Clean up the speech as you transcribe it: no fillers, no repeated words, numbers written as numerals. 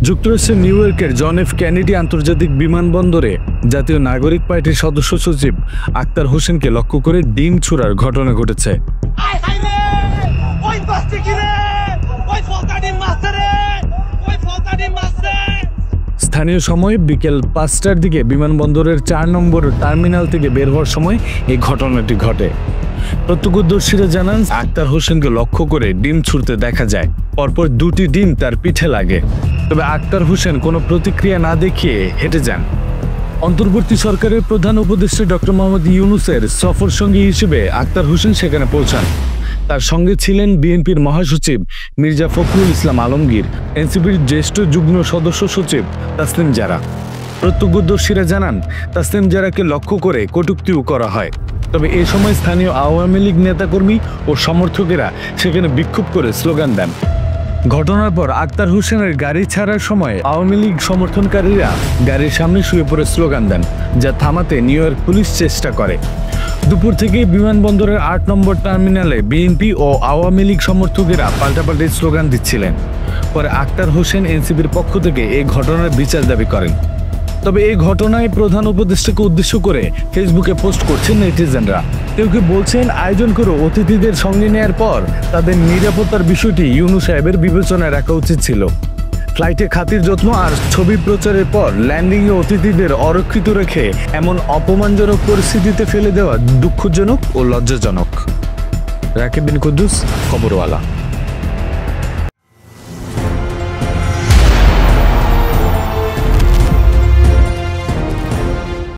যুক্তরাষ্ট্রের নিউ ইয়র্কের John F Kennedy আন্তর্জাতিক বিমানবন্দরে জাতীয় নাগরিক পার্টির সদস্য সচিব আক্তার হোসেনকে লক্ষ্য করে ডিম ছোড়ার ঘটনা ঘটেছে। স্থানীয় সময় বিকেল 5টার দিকে বিমানবন্দরের 4 নম্বর টার্মিনাল থেকে বের হওয়ার সময় এই ঘটনাটি ঘটে। প্রত্যক্ষদর্শীরা জানান, আক্তার হোসেনকে লক্ষ্য করে ডিম ছুড়তে দেখা যায়। পরপর 2টি ডিম তার পিঠে লাগে, তবে আক্তার হোসেন কোনো প্রতিক্রিয়া না দেখিয়ে হেঁটে যান। অন্তর্বর্তী সরকারের প্রধান উপদেষ্টা ডক্টর মোহাম্মদ ইউনূসের সফর সঙ্গী হিসেবে আক্তার হোসেন সেখানে পৌঁছান। তার সঙ্গে ছিলেন বিএনপির মহাসচিব মির্জা ফখরুল ইসলাম আলমগীর, এনসিপির জ্যেষ্ঠ যুগ্ম সদস্য সচিব তাসনিম জারা। প্রত্যক্ষদর্শীরা জানান, তাসনিম জারাকে লক্ষ্য করে কটূক্তিও করা হয়। তবে এ সময় স্থানীয় আওয়ামী লীগ নেতাকর্মী ও সমর্থকেরা সেখানে বিক্ষোভ করে স্লোগান দেন। ঘটনার পর আক্তার হোসেনের গাড়ি ছাড়ার সময় আওয়ামী লীগ সমর্থনকারীরা গাড়ির সামনে শুয়ে পড়ে স্লোগান দেন, যা থামাতে নিউ ইয়র্ক পুলিশ চেষ্টা করে। দুপুর থেকে বিমানবন্দরের 8 নম্বর টার্মিনালে বিএনপি ও আওয়ামী লীগ সমর্থকেরা পাল্টাপাল্টি স্লোগান দিচ্ছিলেন। পরে আক্তার হোসেন এনসিপির পক্ষ থেকে এই ঘটনার বিচার দাবি করেন। তবে এই ঘটনায় প্রধান উপদেষ্টাকে উদ্দেশ্য করে ফেসবুকে পোস্ট করছেন নেটিজেনরা। কেউ কেউ বলছেন, আয়োজন করে অতিথিদের সঙ্গে নেয়ার পর তাদের নিরাপত্তার বিষয়টি ইউনূস সাহেবের বিবেচনায় রাখা উচিত ছিল। ফ্লাইটে খাতির যত্ন আর ছবি প্রচারের পর ল্যান্ডিংয়ে অতিথিদের অরক্ষিত রেখে এমন অপমানজনক পরিস্থিতিতে ফেলে দেওয়া দুঃখজনক ও লজ্জাজনক। রাকিব বিন কুদ্দুস, খবরওয়ালা।